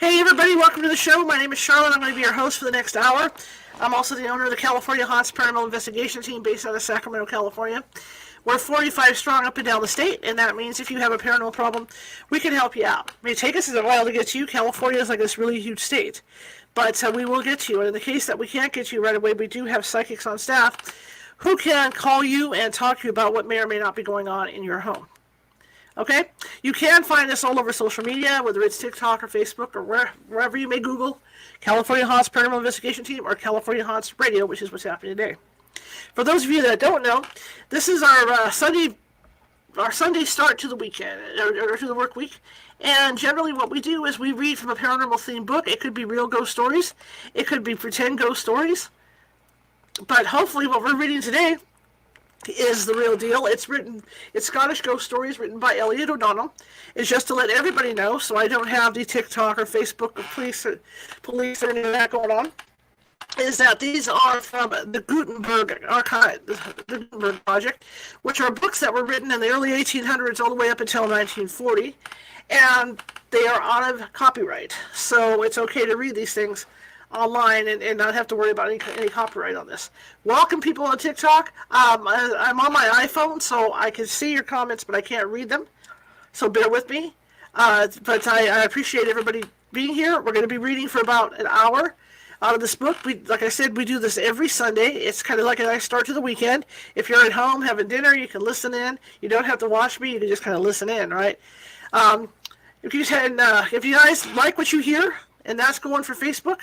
Hey everybody, welcome to the show. My name is Charlotte. I'm going to be your host for the next hour. I'm also the owner of the California Haunts Paranormal Investigation Team based out of Sacramento, California. We're 45 strong up and down the state, and that means if you have a paranormal problem, we can help you out. It may take us a while to get to you. California is like this really huge state, but we will get to you. And in the case that we can't get to you right away, we do have psychics on staff who can call you and talk to you about what may or may not be going on in your home. Okay? You can find us all over social media, whether it's TikTok or Facebook or wherever you may Google California Haunts Paranormal Investigation Team or California Haunts Radio, which is what's happening today. For those of you that don't know, this is our Sunday start to the weekend, or to the work week. And generally what we do is we read from a paranormal themed book. It could be real ghost stories. It could be pretend ghost stories. But hopefully what we're reading today is the real deal. It's Scottish Ghost Stories written by Elliot O'Donnell. It's just to let everybody know, so I don't have the TikTok or Facebook or police or any of that going on, is that these are from the Gutenberg archive, the Gutenberg project, which are books that were written in the early 1800s all the way up until 1940, and they are out of copyright. So it's okay to read these things online and not have to worry about any copyright on this. Welcome people on TikTok. I'm on my iPhone, so I can see your comments, but I can't read them. So bear with me. But I appreciate everybody being here. We're going to be reading for about an hour out of this book. Like I said, we do this every Sunday. It's kind of like a nice start to the weekend. If you're at home having dinner, you can listen in. You don't have to watch me. You can just kind of listen in, right? If you guys like what you hear, and that's going for Facebook,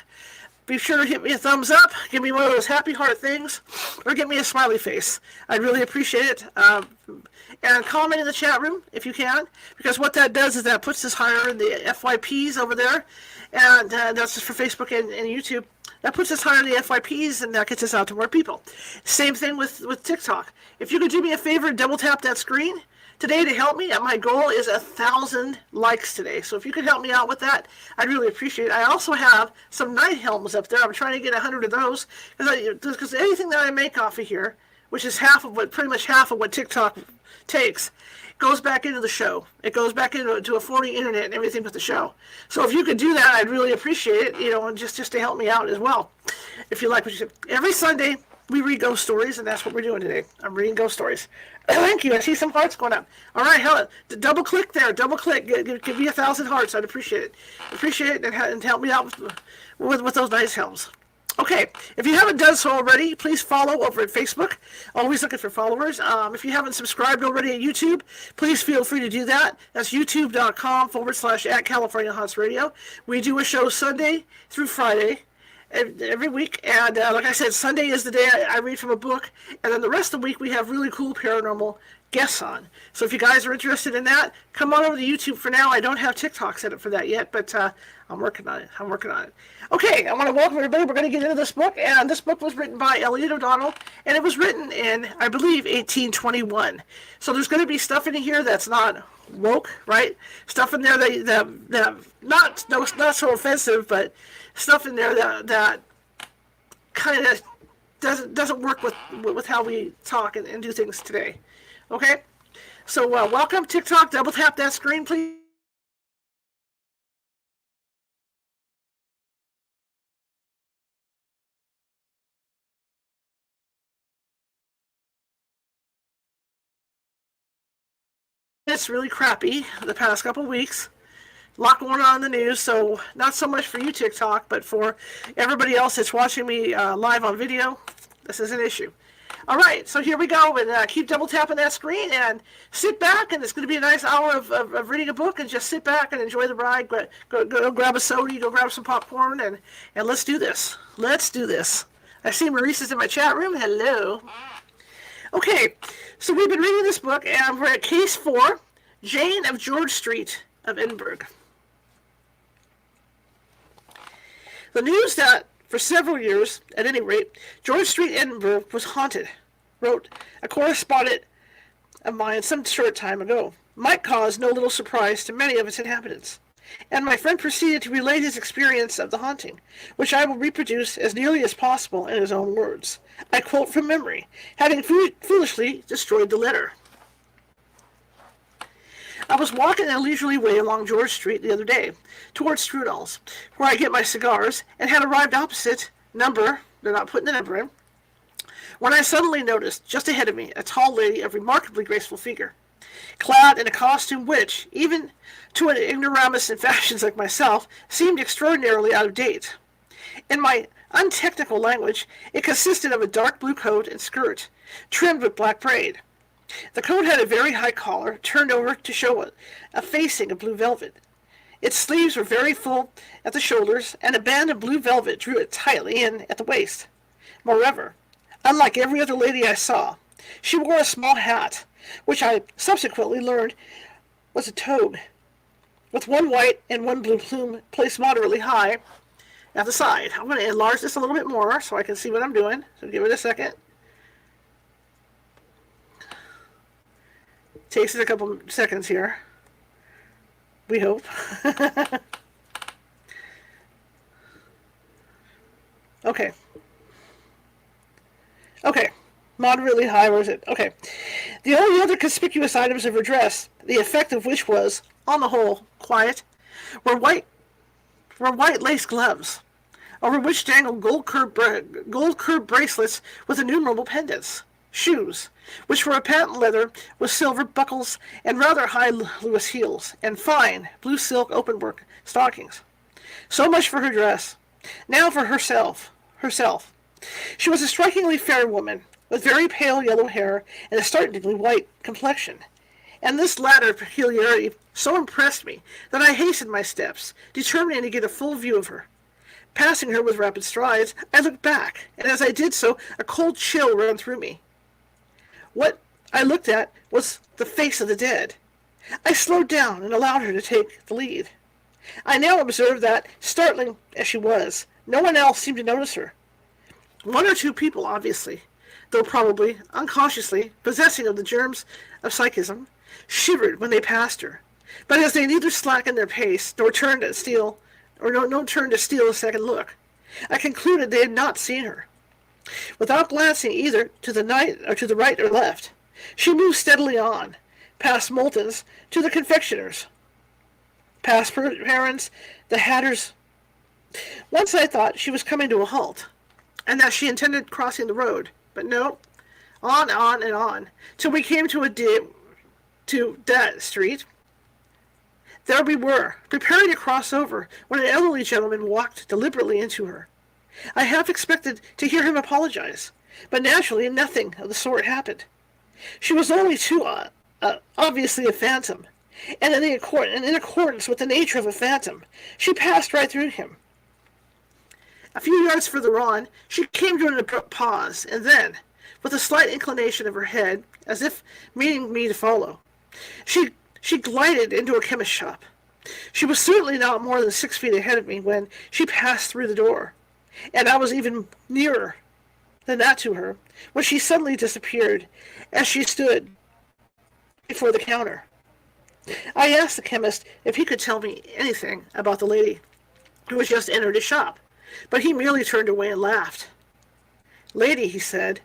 be sure to hit me a thumbs up, give me one of those happy heart things, or give me a smiley face. I'd really appreciate it. And comment in the chat room if you can, because what that does is that puts us higher in the FYPs over there, and that's just for Facebook and YouTube. That puts us higher in the FYPs, and that gets us out to more people. Same thing with TikTok. If you could do me a favor and double tap that screen today to help me, my goal is 1,000 likes today. So if you could help me out with that, I'd really appreciate it. I also have some night helms up there. I'm trying to get 100 of those, because anything that I make off of here, which is pretty much half of what TikTok takes, goes back into the show. It goes back into a phony internet and everything with the show. So if you could do that, I'd really appreciate it, and just to help me out as well. If you like what you said. Every Sunday, we read ghost stories, and that's what we're doing today. I'm reading ghost stories. Thank you. I see some hearts going up. All right, Helen, double click there. Double click. Give me 1,000 hearts. I'd appreciate it. Appreciate it, and help me out with those nice helms. Okay, if you haven't done so already, please follow over at Facebook. Always looking for followers. If you haven't subscribed already at YouTube, please feel free to do that. That's youtube.com/@CaliforniaHauntsRadio. We do a show Sunday through Friday every week, and like I said, Sunday is the day I read from a book, and then the rest of the week we have really cool paranormal guests on. So if you guys are interested in that, come on over to YouTube for now. I don't have TikTok set up for that yet, but I'm working on it. Okay, I want to welcome everybody. We're going to get into this book, and this book was written by Elliot O'Donnell, and it was written in, I believe, 1821. So there's going to be stuff in here that's not woke, right? Stuff in there that not so offensive, but stuff in there that kind of doesn't work with how we talk and do things today. Okay, so welcome TikTok. Double tap that screen, please. It's really crappy the past couple weeks. A lot going on in the news, so not so much for you, TikTok, but for everybody else that's watching me live on video, this is an issue. All right, so here we go, and keep double tapping that screen, and sit back, and it's going to be a nice hour of reading a book, and just sit back and enjoy the ride. Go grab a soda, go grab some popcorn, and let's do this. Let's do this. I see Maurice is in my chat room. Hello. Okay, so we've been reading this book, and we're at Case 4, Jane of George Street of Edinburgh. The news that, for several years, at any rate, George Street, Edinburgh was haunted, wrote a correspondent of mine some short time ago, might cause no little surprise to many of its inhabitants. And my friend proceeded to relate his experience of the haunting, which I will reproduce as nearly as possible in his own words. I quote from memory, having foolishly destroyed the letter. I was walking in a leisurely way along George Street the other day, towards Strudels, where I get my cigars, and had arrived opposite number, they're not putting the number in, when I suddenly noticed, just ahead of me, a tall lady of remarkably graceful figure, clad in a costume which, even to an ignoramus in fashions like myself, seemed extraordinarily out of date. In my untechnical language, it consisted of a dark blue coat and skirt, trimmed with black braid. The coat had a very high collar, turned over to show a facing of blue velvet. Its sleeves were very full at the shoulders, and a band of blue velvet drew it tightly in at the waist. Moreover, unlike every other lady I saw, she wore a small hat, which I subsequently learned was a toga, with one white and one blue plume placed moderately high at the side. I'm going to enlarge this a little bit more so I can see what I'm doing, so give it a second. Takes it a couple seconds here. We hope. Okay. Okay. Moderately high, where is it? Okay. The only other conspicuous items of her dress, the effect of which was, on the whole, quiet, were white lace gloves, over which dangled gold curved bracelets with innumerable pendants. Shoes, which were of patent leather with silver buckles and rather high Lewis heels, and fine blue silk openwork stockings. So much for her dress. Now for herself. She was a strikingly fair woman, with very pale yellow hair and a startlingly white complexion. And this latter peculiarity so impressed me that I hastened my steps, determining to get a full view of her. Passing her with rapid strides, I looked back, and as I did so, a cold chill ran through me. What I looked at was the face of the dead. I slowed down and allowed her to take the lead. I now observed that, startling as she was, no one else seemed to notice her. One or two people, obviously, though probably unconsciously possessing of the germs of psychism, shivered when they passed her. But as they neither slackened their pace nor turned to steal a second look, I concluded they had not seen her. Without glancing either to the right or left, she moved steadily on, past Moulton's to the confectioner's, past Perrin's, the hatter's. Once I thought she was coming to a halt, and that she intended crossing the road, but no, on and on, till we came to that street. There we were, preparing to cross over, when an elderly gentleman walked deliberately into her. I half expected to hear him apologize, but naturally nothing of the sort happened. She was only too obviously a phantom, and in accordance with the nature of a phantom, she passed right through him. A few yards further on, she came to an abrupt pause, and then, with a slight inclination of her head, as if meaning me to follow, she glided into a chemist's shop. She was certainly not more than 6 feet ahead of me when she passed through the door, and I was even nearer than that to her, when she suddenly disappeared as she stood before the counter. I asked the chemist if he could tell me anything about the lady who had just entered his shop, but he merely turned away and laughed. "Lady," he said,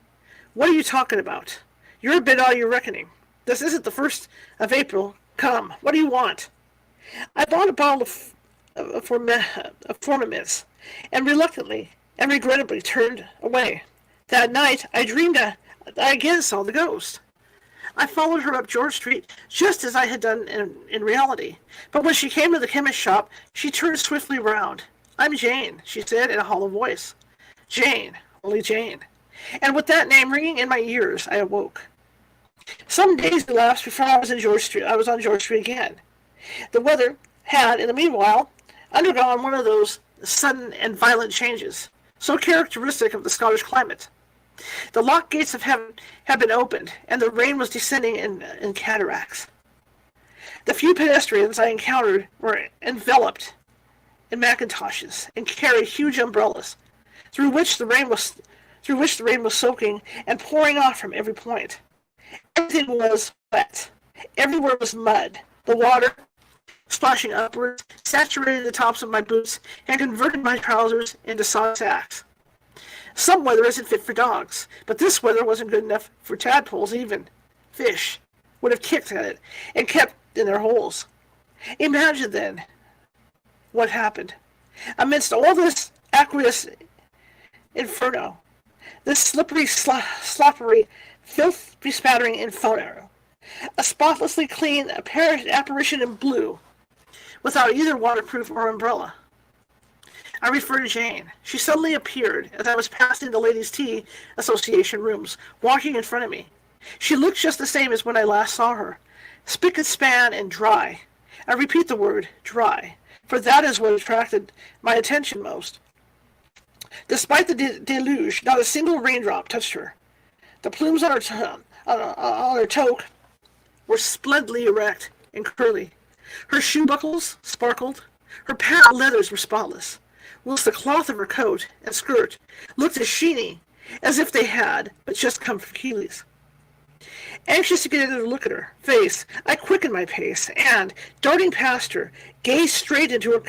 "what are you talking about? You're a bit out of your reckoning. This isn't the 1st of April. Come, what do you want?" I bought a bottle of Formaments, and reluctantly and regrettably turned away. That night I dreamed I again saw the ghost. I followed her up George Street, just as I had done in reality. But when she came to the chemist's shop, she turned swiftly round. "I'm Jane," she said in a hollow voice. Jane, only Jane. And with that name ringing in my ears, I awoke. Some days elapsed before I was on George Street again. The weather had, in the meanwhile, undergone one of those sudden and violent changes, so characteristic of the Scottish climate. The locked gates of heaven had been opened, and the rain was descending in cataracts. The few pedestrians I encountered were enveloped in mackintoshes and carried huge umbrellas, through which the rain was soaking and pouring off from every point. Everything was wet. Everywhere was mud. The water, splashing upwards, saturated the tops of my boots and converted my trousers into soft sacks. Some weather isn't fit for dogs, but this weather wasn't good enough for tadpoles even. Fish would have kicked at it and kept in their holes. Imagine then what happened. Amidst all this aqueous inferno, this slippery, sloppery, filth-bespattering inferno, a spotlessly clean apparition in blue, without either waterproof or umbrella. I refer to Jane. She suddenly appeared as I was passing the Ladies' Tea Association rooms, walking in front of me. She looked just the same as when I last saw her, spick and span and dry. I repeat the word dry, for that is what attracted my attention most. Despite the deluge, not a single raindrop touched her. The plumes on her toque were splendidly erect and curly. Her shoe buckles sparkled. Her patent leathers were spotless, whilst the cloth of her coat and skirt looked as sheeny as if they had but just come from Keeley's. Anxious to get another look at her face, I quickened my pace, and, darting past her, gazed straight into her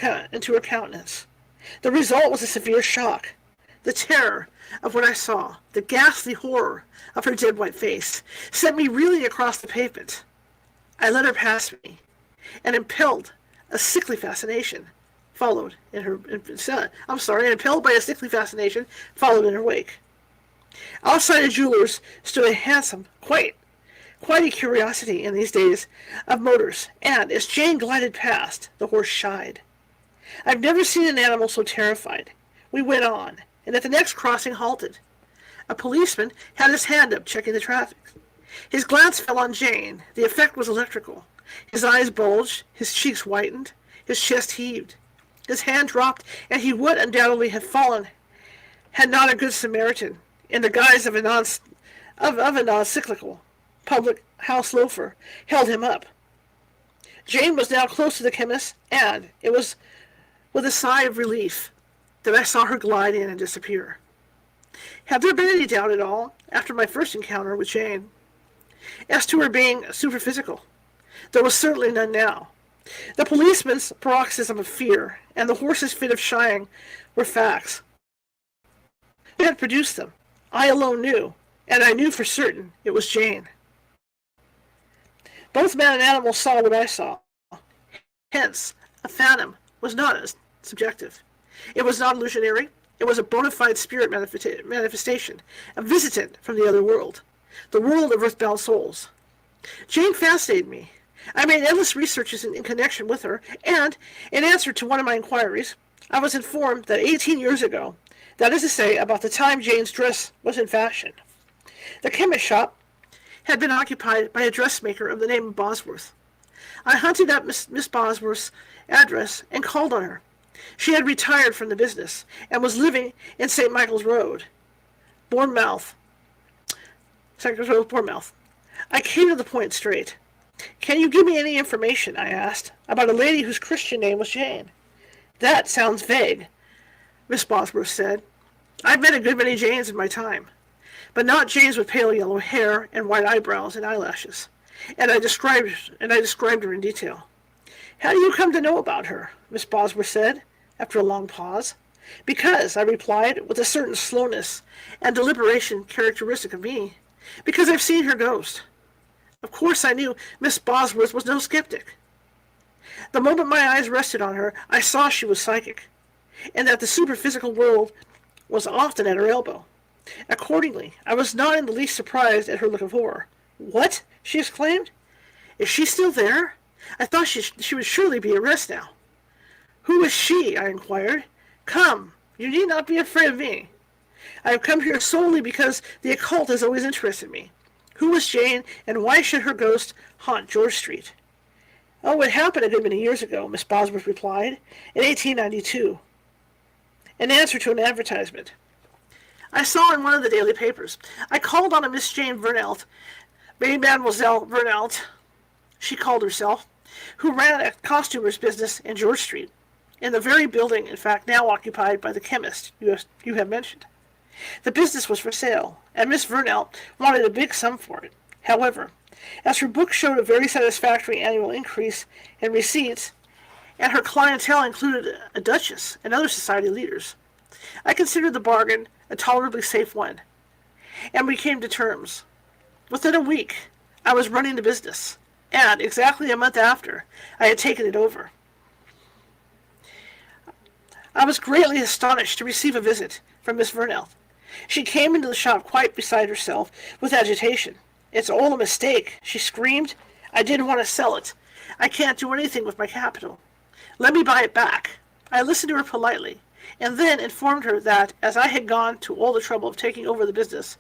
countenance. The result was a severe shock. The terror of what I saw, the ghastly horror of her dead white face, sent me reeling across the pavement. I let her pass me, and impelled a sickly fascination followed in her. Impelled by a sickly fascination followed in her wake. Outside a jeweler's stood a hansom, quite a curiosity in these days of motors, and as Jane glided past, the horse shied. I've never seen an animal so terrified. We went on, and at the next crossing halted. A policeman had his hand up, checking the traffic. His glance fell on Jane. The effect was electrical. His eyes bulged, his cheeks whitened, his chest heaved. His hand dropped, and he would undoubtedly have fallen had not a good Samaritan, in the guise of a non-cyclical public house loafer, held him up. Jane was now close to the chemist, and it was with a sigh of relief that I saw her glide in and disappear. Had there been any doubt at all, after my first encounter with Jane, as to her being superphysical? There was certainly none now. The policeman's paroxysm of fear and the horse's fit of shying were facts. Who had produced them? I alone knew, and I knew for certain it was Jane. Both man and animal saw what I saw. Hence, a phantom was not as subjective. It was not illusionary. It was a bona fide spirit manifestation, a visitant from the other world, the world of earthbound souls. Jane fascinated me. I made endless researches in connection with her, and, in answer to one of my inquiries, I was informed that 18 years ago, that is to say, about the time Jane's dress was in fashion, the chemist shop had been occupied by a dressmaker of the name of Bosworth. I hunted up Miss Bosworth's address and called on her. She had retired from the business and was living in St. Michael's Road, Bournemouth. I came to the point straight. "Can you give me any information," I asked, "about a lady whose Christian name was Jane?" "That sounds vague," Miss Bosworth said. "I've met a good many Janes in my time, but not Janes with pale yellow hair and white eyebrows and eyelashes." And I described her in detail. "How do you come to know about her?" Miss Bosworth said, after a long pause. "Because," I replied, with a certain slowness and deliberation characteristic of me, "because I've seen her ghost." Of course I knew Miss Bosworth was no skeptic. The moment my eyes rested on her, I saw she was psychic, and that the superphysical world was often at her elbow. Accordingly, I was not in the least surprised at her look of horror. "What?" she exclaimed. "Is she still there? I thought she would surely be at rest now." "Who is she?" I inquired. "Come, you need not be afraid of me. I have come here solely because the occult has always interested me. Who was Jane, and why should her ghost haunt George Street?" "Oh, it happened a good many years ago," Miss Bosworth replied, "in 1892. In answer to an advertisement I saw in one of the daily papers. I called on a Miss Jane Vernelt, Mademoiselle Vernelt, she called herself, who ran a costumer's business in George Street, in the very building, in fact, now occupied by the chemist you have mentioned. The business was for sale, and Miss Vernelt wanted a big sum for it. However, as her book showed a very satisfactory annual increase in receipts, and her clientele included a duchess and other society leaders, I considered the bargain a tolerably safe one, and we came to terms. Within a week, I was running the business, And exactly a month after I had taken it over, I was greatly astonished to receive a visit from Miss Vernell. She came into the shop quite beside herself with agitation. "It's all a mistake," she screamed. "I didn't want to sell it. I can't do anything with my capital. Let me buy it back." I listened to her politely, and then informed her that, as I had gone to all the trouble of taking over the business,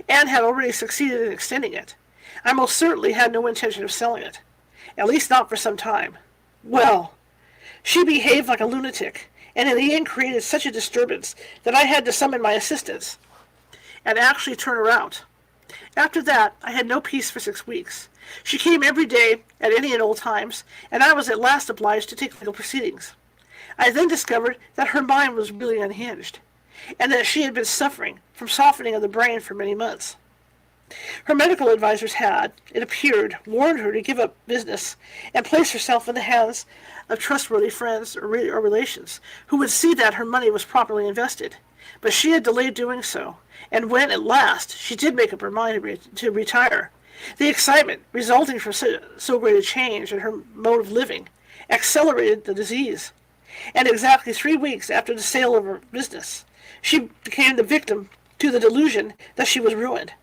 and had already succeeded in extending it, I most certainly had no intention of selling it, at least not for some time. Well, she behaved like a lunatic, and in the end created such a disturbance that I had to summon my assistants, and actually turn her out. After that, I had no peace for 6 weeks. She came every day, at any and all times, and I was at last obliged to take legal proceedings. I then discovered that her mind was really unhinged, and that she had been suffering from softening of the brain for many months. Her medical advisers had, it appeared, warned her to give up business and place herself in the hands of trustworthy friends or relations who would see that her money was properly invested. But she had delayed doing so, and when, at last, she did make up her mind to retire, the excitement resulting from so great a change in her mode of living accelerated the disease. And exactly 3 weeks after the sale of her business, she became the victim to the delusion that she was ruined.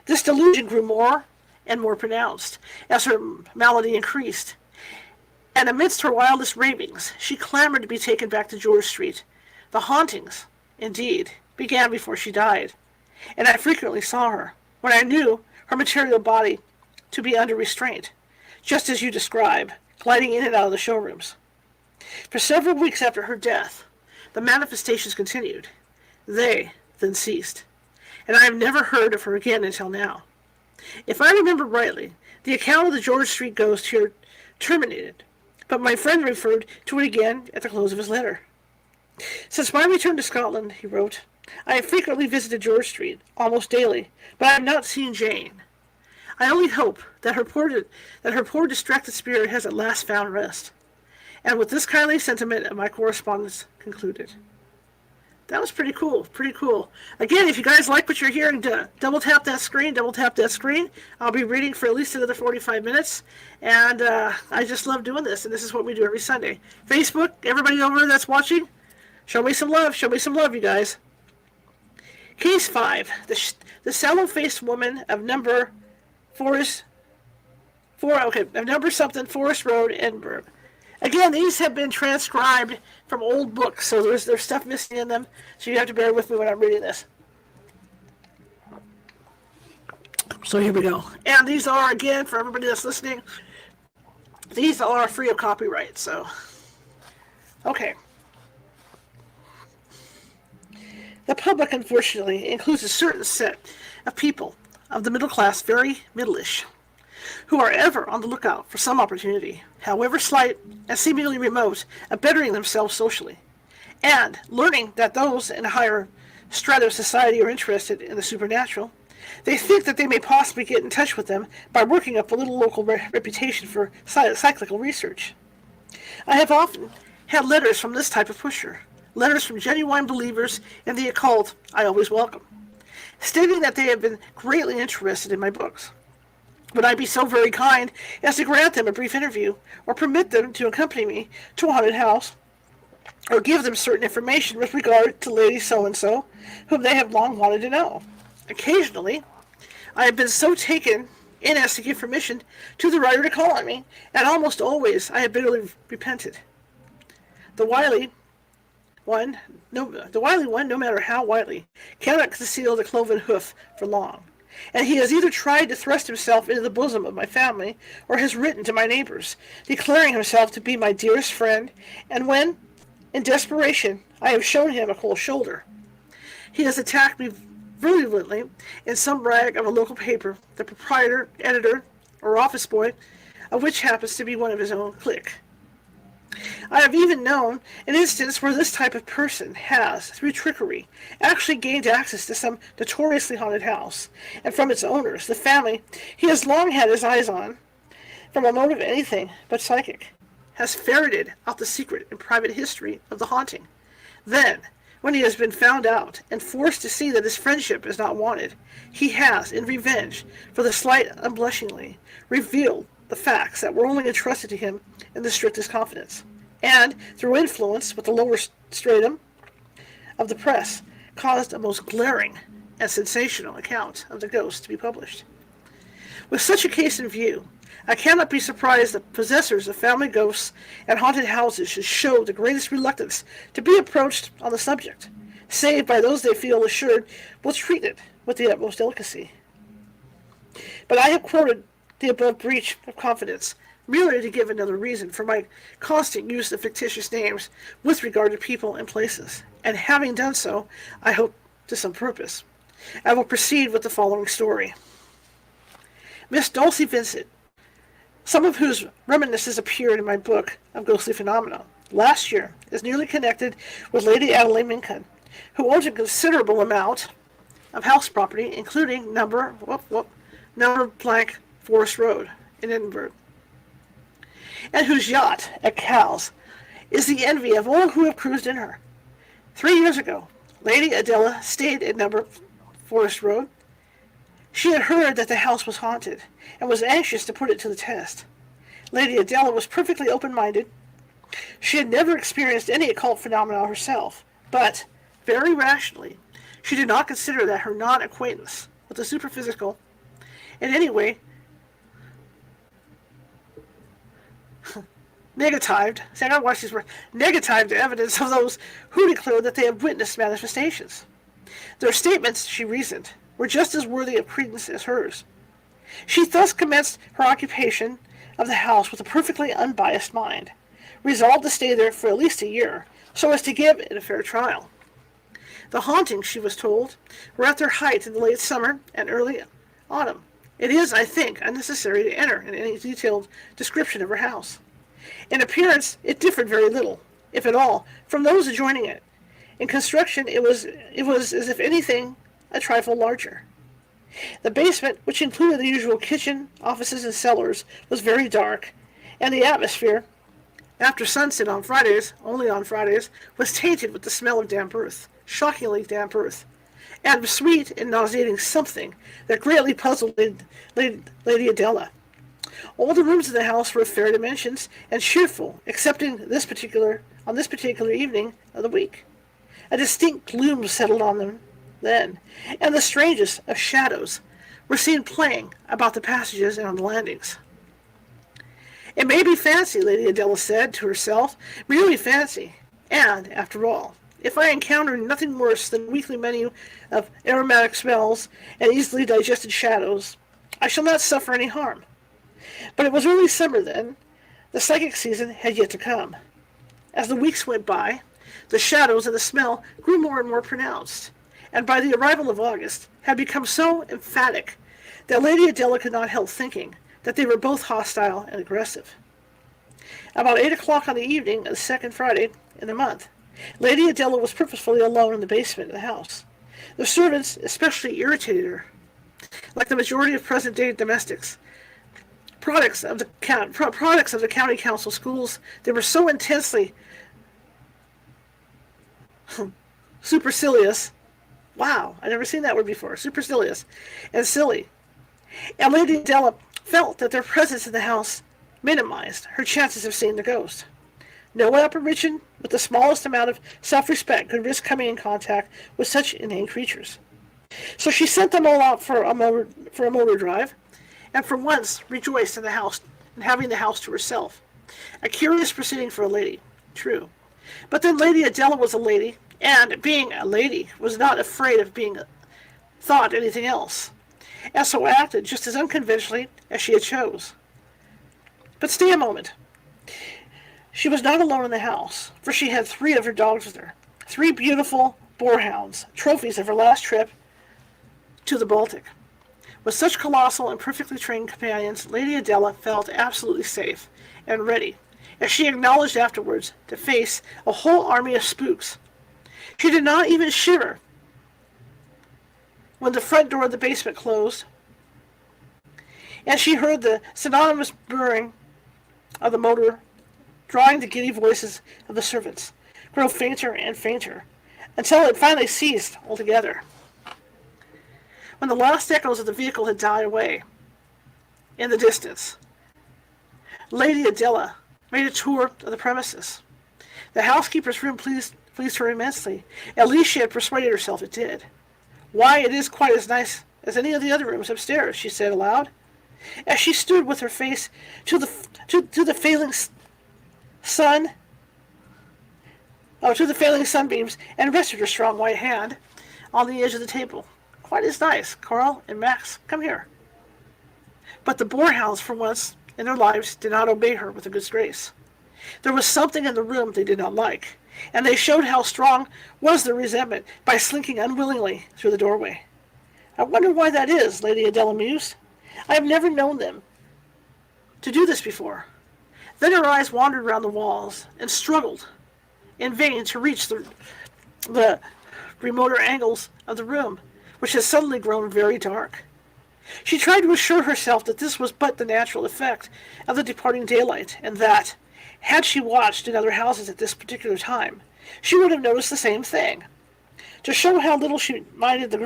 This delusion grew more and more pronounced as her malady increased, and amidst her wildest ravings, she clamored to be taken back to George Street. The hauntings, indeed, began before she died, and I frequently saw her, when I knew her material body to be under restraint, just as you describe, gliding in and out of the showrooms. For several weeks after her death, the manifestations continued. They then ceased, and I have never heard of her again until now. If I remember rightly, the account of the George Street ghost here terminated, but my friend referred to it again at the close of his letter. "Since my return to Scotland," he wrote, "I have frequently visited George Street, almost daily, but I have not seen Jane. I only hope that her poor distracted spirit has at last found rest." And with this kindly sentiment, my correspondence concluded. That was pretty cool, pretty cool. Again, if you guys like what you're hearing, double tap that screen. I'll be reading for at least another 45 minutes, and I just love doing this, and this is what we do every Sunday. Facebook, everybody over there that's watching, show me some love, you guys. Case 5, the sallow-faced woman of number Forest Road, Edinburgh. Again, these have been transcribed from old books, so there's stuff missing in them, so you have to bear with me when I'm reading this. So here we go. And these are, again, for everybody that's listening, these are free of copyright, so. Okay. The public, unfortunately, includes a certain set of people of the middle class, very middle-ish, who are ever on the lookout for some opportunity, however slight and seemingly remote, of bettering themselves socially, and learning that those in a higher strata of society are interested in the supernatural, they think that they may possibly get in touch with them by working up a little local reputation for cyclical research. I have often had letters from this type of pusher, letters from genuine believers in the occult I always welcome, stating that they have been greatly interested in my books. Would I be so very kind as to grant them a brief interview, or permit them to accompany me to a haunted house, or give them certain information with regard to Lady So-and-so, whom they have long wanted to know? Occasionally, I have been so taken in as to give permission to the writer to call on me, and almost always I have bitterly repented. The wily one, no matter how wily, cannot conceal the cloven hoof for long. And he has either tried to thrust himself into the bosom of my family, or has written to my neighbors, declaring himself to be my dearest friend, and when, in desperation, I have shown him a cold shoulder, he has attacked me virulently in some rag of a local paper, the proprietor, editor, or office boy, of which happens to be one of his own clique. I have even known an instance where this type of person has, through trickery, actually gained access to some notoriously haunted house, and from its owners, the family he has long had his eyes on, from a motive anything but psychic, has ferreted out the secret and private history of the haunting. Then, when he has been found out and forced to see that his friendship is not wanted, he has, in revenge for the slight unblushingly, revealed the facts that were only entrusted to him in the strictest confidence, and, through influence with the lower stratum of the press, caused a most glaring and sensational account of the ghost to be published. With such a case in view, I cannot be surprised that possessors of family ghosts and haunted houses should show the greatest reluctance to be approached on the subject, save by those they feel assured will treat it with the utmost delicacy. But I have quoted the above breach of confidence merely to give another reason for my constant use of fictitious names with regard to people and places, and having done so, I hope to some purpose, I will proceed with the following story. Miss Dulcie Vincent, some of whose reminiscences appeared in my book of ghostly phenomena last year, is nearly connected with Lady Adelaide Minkin, who owns a considerable amount of house property, including number blank Forest Road in Edinburgh, and whose yacht at Cowes is the envy of all who have cruised in her. 3 years ago, Lady Adela stayed at number Forest Road. She had heard that the house was haunted, and was anxious to put it to the test. Lady Adela was perfectly open-minded. She had never experienced any occult phenomena herself, but, very rationally, she did not consider that her non-acquaintance with the superphysical in any way negatived the evidence of those who declared that they had witnessed manifestations. Their statements, she reasoned, were just as worthy of credence as hers. She thus commenced her occupation of the house with a perfectly unbiased mind, resolved to stay there for at least a year, so as to give it a fair trial. The hauntings, she was told, were at their height in the late summer and early autumn. It is, I think, unnecessary to enter in any detailed description of her house. In appearance, it differed very little, if at all, from those adjoining it. In construction, it was as if anything, a trifle larger. The basement, which included the usual kitchen, offices, and cellars, was very dark, and the atmosphere, after sunset on Fridays, only on Fridays, was tainted with the smell of damp earth, shockingly damp earth, and of sweet and nauseating something that greatly puzzled Lady Adela. All the rooms in the house were of fair dimensions and cheerful, excepting on this particular evening of the week. A distinct gloom settled on them then, and the strangest of shadows were seen playing about the passages and on the landings. It may be fancy, Lady Adela said to herself, merely fancy, and, after all, if I encounter nothing worse than a weekly menu of aromatic smells and easily digested shadows, I shall not suffer any harm. But it was early summer then. The psychic season had yet to come. As the weeks went by, the shadows and the smell grew more and more pronounced, and by the arrival of August had become so emphatic that Lady Adela could not help thinking that they were both hostile and aggressive. About 8 o'clock on the evening of the second Friday in the month, Lady Adela was purposefully alone in the basement of the house. The servants especially irritated her. Like the majority of present-day domestics, products of the county council schools, they were so intensely supercilious. Wow, I've never seen that word before. Supercilious and silly. And Lady Adela felt that their presence in the house minimized her chances of seeing the ghost. No apparition with the smallest amount of self-respect could risk coming in contact with such inane creatures. So she sent them all out for a motor drive, and for once rejoiced in the house and having the house to herself. A curious proceeding for a lady, true. But then Lady Adela was a lady, and being a lady was not afraid of being thought anything else, and so acted just as unconventionally as she had chose. But stay a moment. She was not alone in the house, for she had 3 of her dogs with her, 3 beautiful boarhounds, trophies of her last trip to the Baltic. With such colossal and perfectly trained companions, Lady Adela felt absolutely safe and ready, as she acknowledged afterwards, to face a whole army of spooks. She did not even shiver when the front door of the basement closed, and she heard the synonymous burring of the motor, drawing the giddy voices of the servants, grow fainter and fainter, until it finally ceased altogether. When the last echoes of the vehicle had died away in the distance, Lady Adela made a tour of the premises. The housekeeper's room pleased her immensely. At least she had persuaded herself it did. Why, it is quite as nice as any of the other rooms upstairs, she said aloud, as she stood with her face to the failing sun, to the failing sunbeams, and rested her strong white hand on the edge of the table. Quite as nice. Carl and Max, come here. But the boarhounds, for once in their lives, did not obey her with a good grace. There was something in the room they did not like, and they showed how strong was their resentment by slinking unwillingly through the doorway. I wonder why that is, Lady Adela mused. I have never known them to do this before. Then her eyes wandered round the walls and struggled in vain to reach the remoter angles of the room, which had suddenly grown very dark. She tried to assure herself that this was but the natural effect of the departing daylight, and that, had she watched in other houses at this particular time, she would have noticed the same thing. To show how little she minded the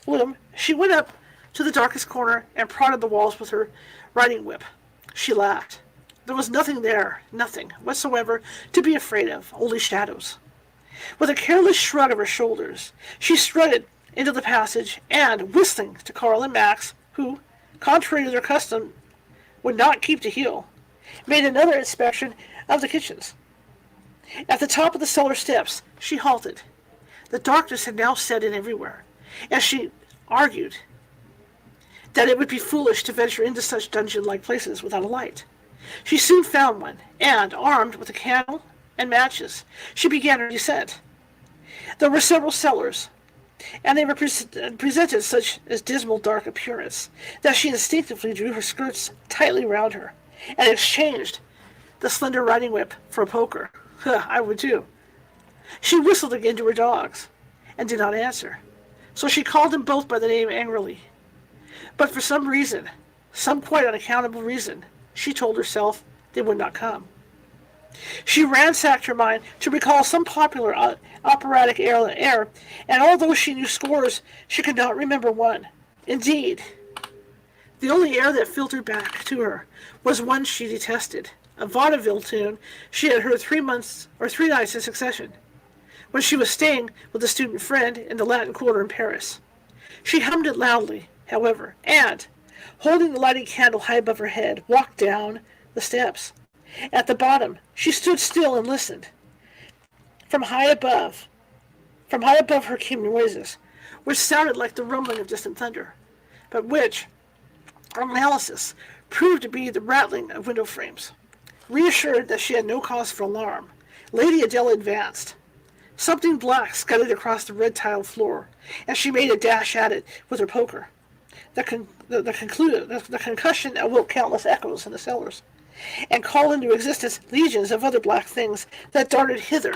gloom, she went up to the darkest corner and prodded the walls with her riding whip. She laughed. There was nothing there, nothing whatsoever to be afraid of, only shadows. With a careless shrug of her shoulders, she strutted into the passage and, whistling to Carl and Max, who, contrary to their custom, would not keep to heel, made another inspection of the kitchens. At the top of the cellar steps, she halted. The darkness had now set in everywhere, and she argued that it would be foolish to venture into such dungeon-like places without a light. She soon found one, and, armed with a candle and matches, she began her descent. There were several cellars, and they presented such a dismal dark appearance that she instinctively drew her skirts tightly round her, and exchanged the slender riding whip for a poker. I would too. She whistled again to her dogs, and did not answer, so she called them both by the name angrily. But for some reason, some quite unaccountable reason, she told herself they would not come. She ransacked her mind to recall some popular operatic air, and although she knew scores, she could not remember one. Indeed, the only air that filtered back to her was one she detested, a vaudeville tune she had heard 3 nights in succession, when she was staying with a student friend in the Latin Quarter in Paris. She hummed it loudly, however, and, holding the lighted candle high above her head, walked down the steps. At the bottom, she stood still and listened. From high above her came noises, which sounded like the rumbling of distant thunder, but which, on analysis, proved to be the rattling of window frames. Reassured that she had no cause for alarm, Lady Adela advanced. Something black scudded across the red-tiled floor, and she made a dash at it with her poker. The concussion awoke countless echoes in the cellars, and called into existence legions of other black things that darted hither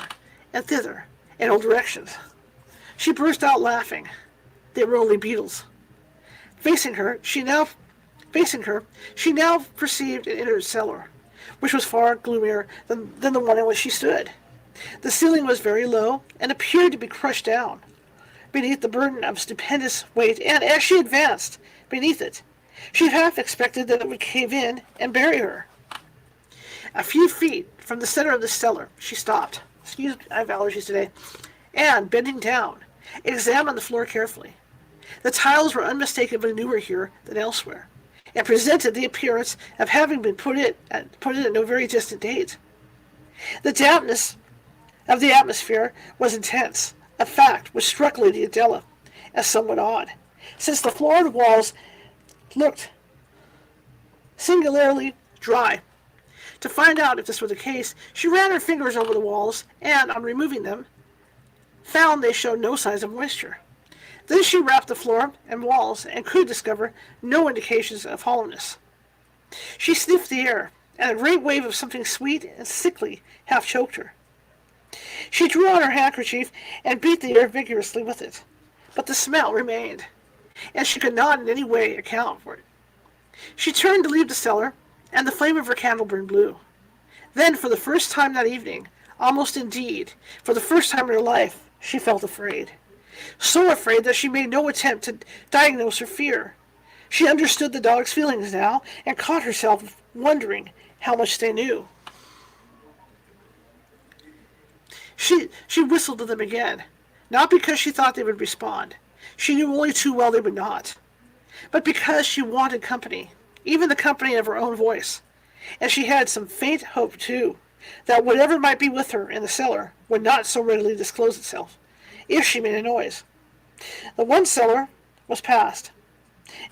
and thither in all directions. She burst out laughing. They were only beetles. Facing her, she now perceived an inner cellar, which was far gloomier than the one in which she stood. The ceiling was very low, and appeared to be crushed down beneath the burden of stupendous weight, and as she advanced beneath it, she half expected that it would cave in and bury her. A few feet from the center of the cellar, she stopped. Excuse me, I have allergies today. And, bending down, examined the floor carefully. The tiles were unmistakably newer here than elsewhere, and presented the appearance of having been put in at no very distant date. The dampness of the atmosphere was intense, a fact which struck Lady Adela as somewhat odd, since the floor and walls looked singularly dry. To find out if this were the case, she ran her fingers over the walls, and, on removing them, found they showed no signs of moisture. Then she rapped the floor and walls, and could discover no indications of hollowness. She sniffed the air, and a great wave of something sweet and sickly half choked her. She drew out her handkerchief and beat the air vigorously with it, but the smell remained, and she could not in any way account for it. She turned to leave the cellar, and the flame of her candle burned blue. Then, for the first time that evening, almost indeed, for the first time in her life, she felt afraid. So afraid that she made no attempt to diagnose her fear. She understood the dog's feelings now, and caught herself wondering how much they knew. She whistled to them again, not because she thought they would respond. She knew only too well they would not, but because she wanted company, even the company of her own voice. And she had some faint hope, too, that whatever might be with her in the cellar would not so readily disclose itself, if she made a noise. The one cellar was past,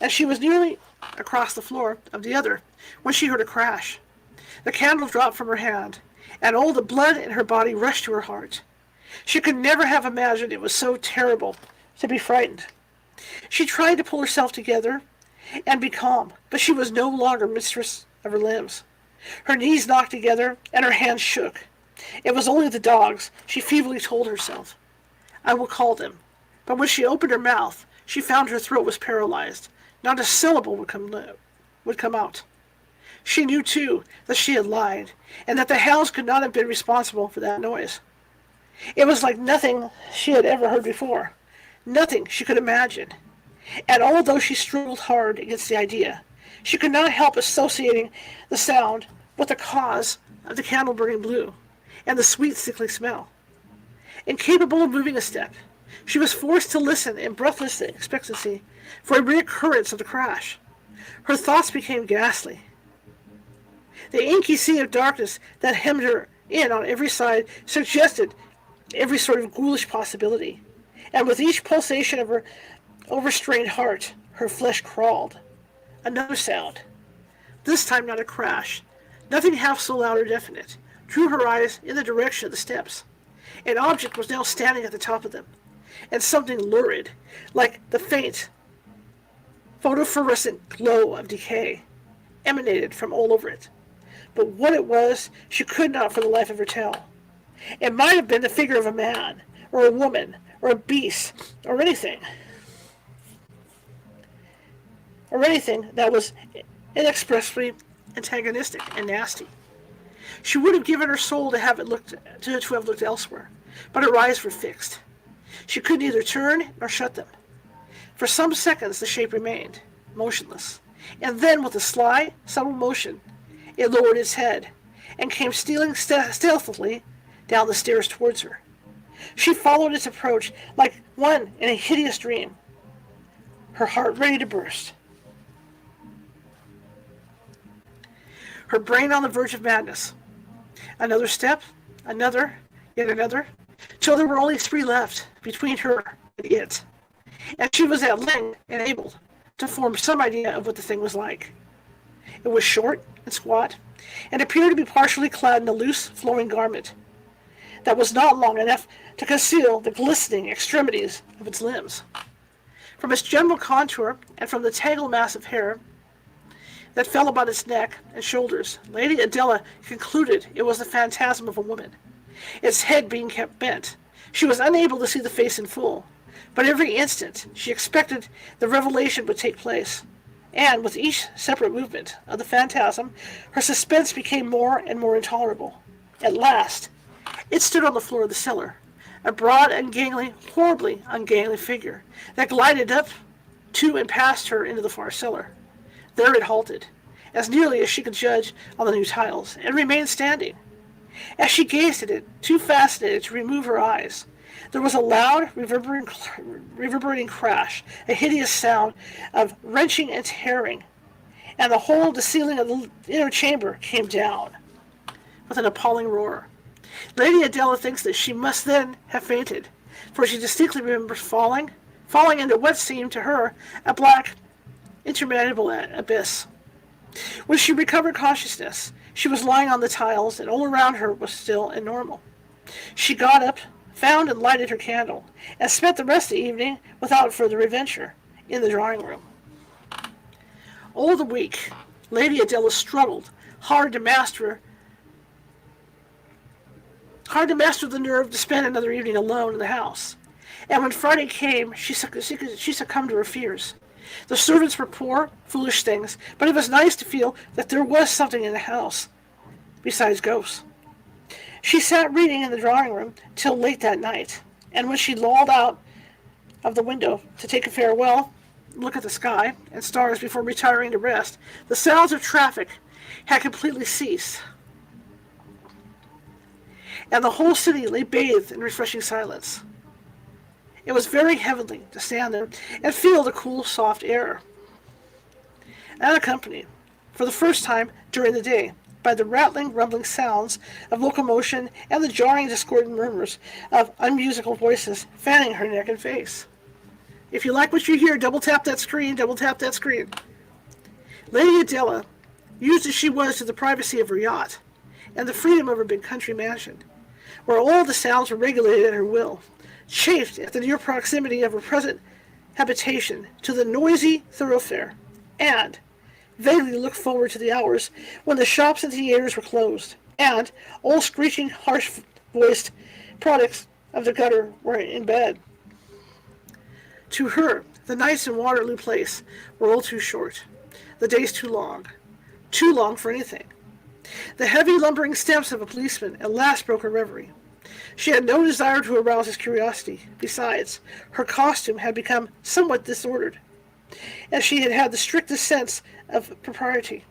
and she was nearly across the floor of the other when she heard a crash. The candle dropped from her hand, and all the blood in her body rushed to her heart. She could never have imagined it was so terrible to be frightened. She tried to pull herself together and be calm, but she was no longer mistress of her limbs. Her knees knocked together, and her hands shook. It was only the dogs, she feebly told herself. I will call them. But when she opened her mouth, she found her throat was paralyzed. Not a syllable would come out. She knew, too, that she had lied, and that the hounds could not have been responsible for that noise. It was like nothing she had ever heard before, nothing she could imagine. And although she struggled hard against the idea, she could not help associating the sound with the cause of the candle burning blue and the sweet, sickly smell. Incapable of moving a step, she was forced to listen in breathless expectancy for a reoccurrence of the crash. Her thoughts became ghastly. The inky sea of darkness that hemmed her in on every side suggested every sort of ghoulish possibility, and with each pulsation of her overstrained heart, her flesh crawled. Another sound, this time not a crash, nothing half so loud or definite, drew her eyes in the direction of the steps. An object was now standing at the top of them, and something lurid, like the faint, phosphorescent glow of decay, emanated from all over it. But what it was, she could not for the life of her tell. It might have been the figure of a man, or a woman, or a beast, or anything that was inexpressibly antagonistic and nasty. She would have given her soul to have looked elsewhere, but her eyes were fixed. She could neither turn nor shut them. For some seconds the shape remained, motionless, and then with a sly, subtle motion, it lowered its head and came stealing stealthily down the stairs towards her. She followed its approach like one in a hideous dream, her heart ready to burst. Her brain on the verge of madness. Another step, another, yet another, till there were only 3 left between her and it, and she was at length enabled to form some idea of what the thing was like. It was short and squat, and appeared to be partially clad in a loose, flowing garment that was not long enough to conceal the glistening extremities of its limbs. From its general contour, and from the tangled mass of hair that fell about its neck and shoulders, Lady Adela concluded it was the phantasm of a woman. Its head being kept bent, she was unable to see the face in full, but every instant she expected the revelation would take place. And with each separate movement of the phantasm, her suspense became more and more intolerable. At last, it stood on the floor of the cellar, a broad, ungainly, horribly ungainly figure that glided up to and past her into the far cellar. There it halted, as nearly as she could judge on the new tiles, and remained standing. As she gazed at it, too fascinated to remove her eyes, there was a loud, reverberating crash, a hideous sound of wrenching and tearing, and the whole of the ceiling of the inner chamber came down with an appalling roar. Lady Adela thinks that she must then have fainted, for she distinctly remembers falling into what seemed to her a black, interminable abyss. When she recovered consciousness, she was lying on the tiles, and all around her was still and normal. She got up, found and lighted her candle, and spent the rest of the evening without further adventure in the drawing room. All the week, Lady Adela struggled hard to master the nerve to spend another evening alone in the house. And when Friday came, she succumbed to her fears. The servants were poor, foolish things, but it was nice to feel that there was something in the house besides ghosts. She sat reading in the drawing room till late that night, and when she lolled out of the window to take a farewell look at the sky and stars before retiring to rest, the sounds of traffic had completely ceased, and the whole city lay bathed in refreshing silence. It was very heavenly to stand there and feel the cool, soft air, unaccompanied, for the first time during the day, by the rattling, rumbling sounds of locomotion and the jarring, discordant murmurs of unmusical voices fanning her neck and face. If you like what you hear, double tap that screen, double tap that screen. Lady Adela, used as she was to the privacy of her yacht and the freedom of her big country mansion, where all the sounds were regulated at her will, chafed at the near proximity of her present habitation to the noisy thoroughfare, and vaguely looked forward to the hours when the shops and theaters were closed, and all screeching, harsh-voiced products of the gutter were in bed. To her, the nights in Waterloo Place were all too short, the days too long for anything. The heavy, lumbering steps of a policeman at last broke her reverie. She had no desire to arouse his curiosity. Besides, her costume had become somewhat disordered, and she had had the strictest sense of propriety,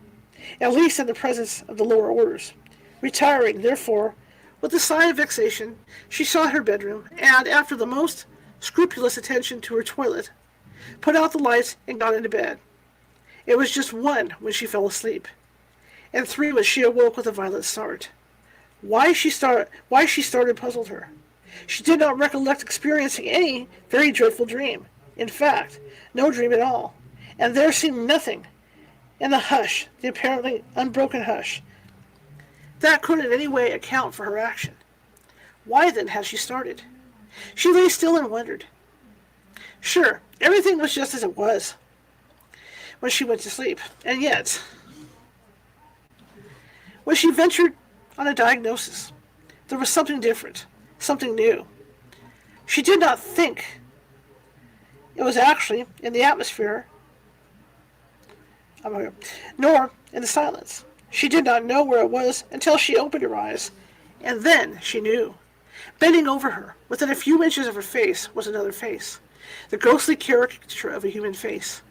at least in the presence of the lower orders. Retiring, therefore, with a sigh of vexation, she sought her bedroom, and, after the most scrupulous attention to her toilet, put out the lights and got into bed. It was just 1 when she fell asleep, and 3 when she awoke with a violent start. Why she started puzzled her. She did not recollect experiencing any very dreadful dream. In fact, no dream at all. And there seemed nothing in the hush, the apparently unbroken hush, that could in any way account for her action. Why then had she started? She lay still and wondered. Sure, everything was just as it was when she went to sleep. And yet, when she ventured on a diagnosis, there was something different, something new. She did not think it was actually in the atmosphere, nor in the silence. She did not know where it was until she opened her eyes, and then she knew. Bending over her, within a few inches of her face, was another face, the ghostly caricature of a human face.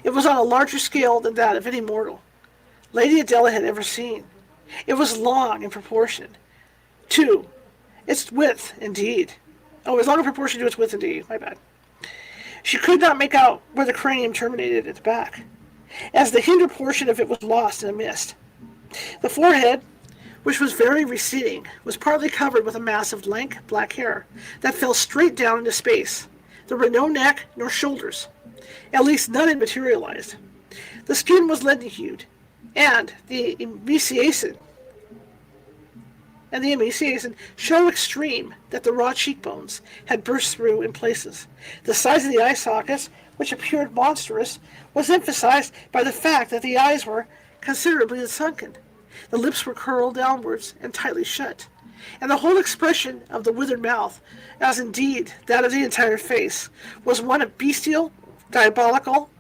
It was on a larger scale than that of any mortal Lady Adela had ever seen. It was long in proportion to its width, indeed. Oh, it was long in proportion to its width, indeed. My bad. She could not make out where the cranium terminated at the back, as the hinder portion of it was lost in a mist. The forehead, which was very receding, was partly covered with a mass of lank black hair that fell straight down into space. There were no neck nor shoulders. At least none had materialized. The skin was leaden-hued, and the emaciation so extreme that the raw cheekbones had burst through in places. The size of the eye sockets, which appeared monstrous, was emphasized by the fact that the eyes were considerably sunken. The lips were curled downwards and tightly shut, and the whole expression of the withered mouth, as indeed that of the entire face, was one of bestial, diabolical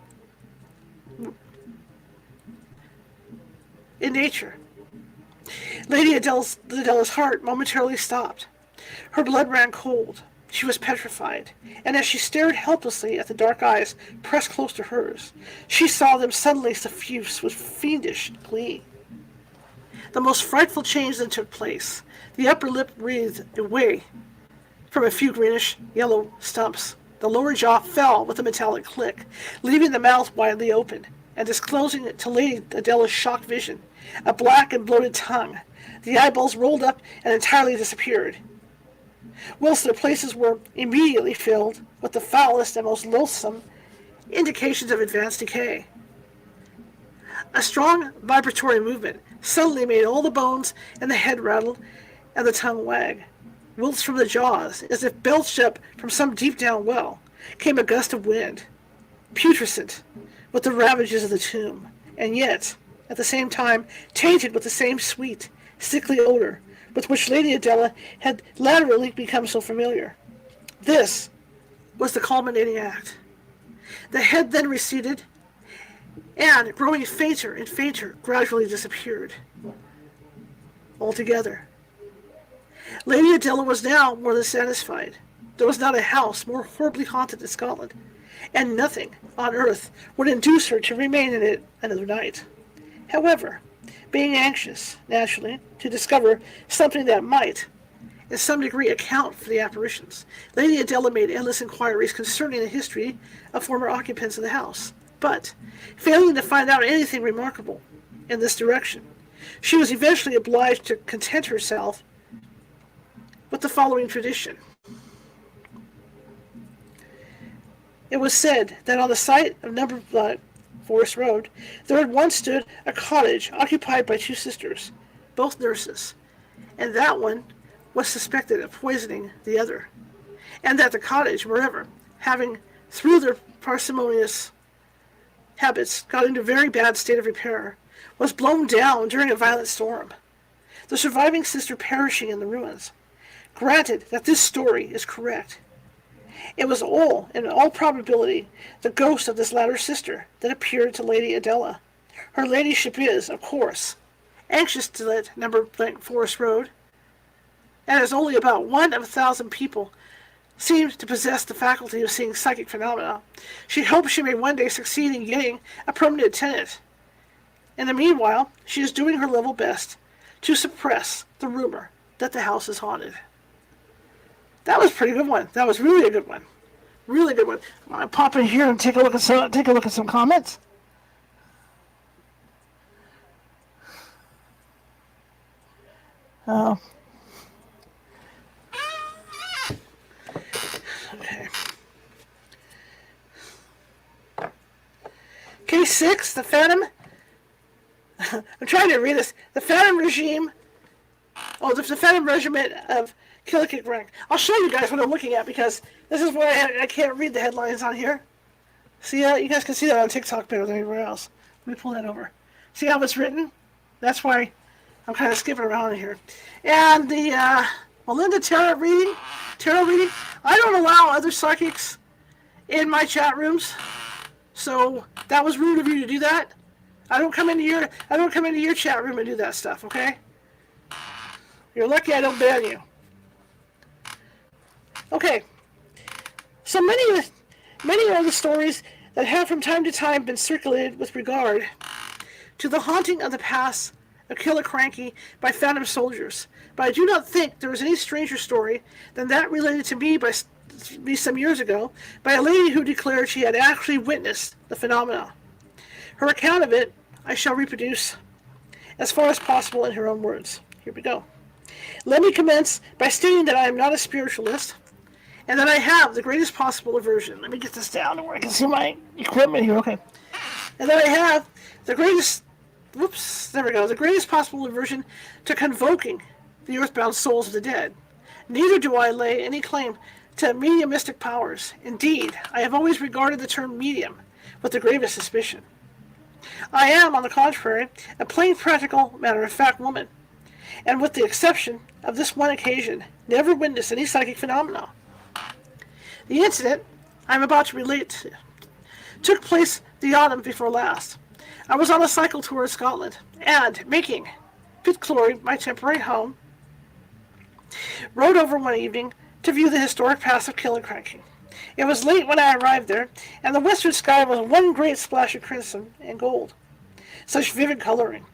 in nature. Lady Adela's heart momentarily stopped. Her blood ran cold. She was petrified, and as she stared helplessly at the dark eyes pressed close to hers, she saw them suddenly suffuse with fiendish glee. The most frightful change then took place. The upper lip wreathed away from a few greenish-yellow stumps. The lower jaw fell with a metallic click, leaving the mouth widely open, and disclosing to Lady Adela's shocked vision a black and bloated tongue. The eyeballs rolled up and entirely disappeared, whilst their places were immediately filled with the foulest and most loathsome indications of advanced decay. A strong vibratory movement suddenly made all the bones in the head rattle and the tongue wag, whilst from the jaws, as if belched up from some deep-down well, came a gust of wind, putrescent with the ravages of the tomb, and yet, at the same time, tainted with the same sweet, sickly odor with which Lady Adela had latterly become so familiar. This was the culminating act. The head then receded, and, growing fainter and fainter, gradually disappeared altogether. Lady Adela was now more than satisfied. There was not a house more horribly haunted in Scotland, and nothing on earth would induce her to remain in it another night. However, being anxious, naturally, to discover something that might, in some degree, account for the apparitions. Lady Adela made endless inquiries concerning the history of former occupants of the house, but, failing to find out anything remarkable in this direction, she was eventually obliged to content herself with the following tradition. It was said that on the site of No. Forest Road, there had once stood a cottage occupied by two sisters, both nurses, and that one was suspected of poisoning the other, and that the cottage, moreover, having, through their parsimonious habits, got into a very bad state of repair, was blown down during a violent storm, the surviving sister perishing in the ruins. Granted that this story is correct, it was in all probability, the ghost of this latter sister that appeared to Lady Adela. Her ladyship is, of course, anxious to let No. Forest Road, and as only about 1 of 1,000 people seemed to possess the faculty of seeing psychic phenomena, she hopes she may one day succeed in getting a permanent tenant. In the meanwhile, she is doing her level best to suppress the rumor that the house is haunted. That was a pretty good one. That was really a good one. Really good one. I'm going to pop in here and take a look at some comments. Okay. Case 6, the Phantom. I'm trying to read this. The Phantom Regime. Oh, the Phantom Regiment of Killikick rank. I'll show you guys what I'm looking at because this is where I can't read the headlines on here. See, you guys can see that on TikTok better than anywhere else. Let me pull that over. See how it's written? That's why I'm kind of skipping around in here. And the Melinda tarot reading. I don't allow other psychics in my chat rooms, so that was rude of you to do that. I don't come into your chat room and do that stuff. Okay? You're lucky I don't ban you. Okay, so many are the stories that have from time to time been circulated with regard to the haunting of the pass of Killiecrankie by phantom soldiers, but I do not think there is any stranger story than that related to me some years ago by a lady who declared she had actually witnessed the phenomena. Her account of it I shall reproduce as far as possible in her own words. Here we go. Let me commence by stating that I am not a spiritualist, and that I have the greatest possible aversion. Let me get this down to where I can see my equipment here. Okay. And that I have the greatest, the greatest possible aversion to convoking the earthbound souls of the dead. Neither do I lay any claim to mediumistic powers. Indeed, I have always regarded the term medium with the gravest suspicion. I am, on the contrary, a plain, practical, matter-of-fact woman, and with the exception of this one occasion, never witnessed any psychic phenomena. The incident I am about to relate took place the autumn before last. I was on a cycle tour in Scotland, and, making Pitclory my temporary home, rode over one evening to view the historic pass of Killiecrankie. It was late when I arrived there, and the western sky was one great splash of crimson and gold. Such vivid coloring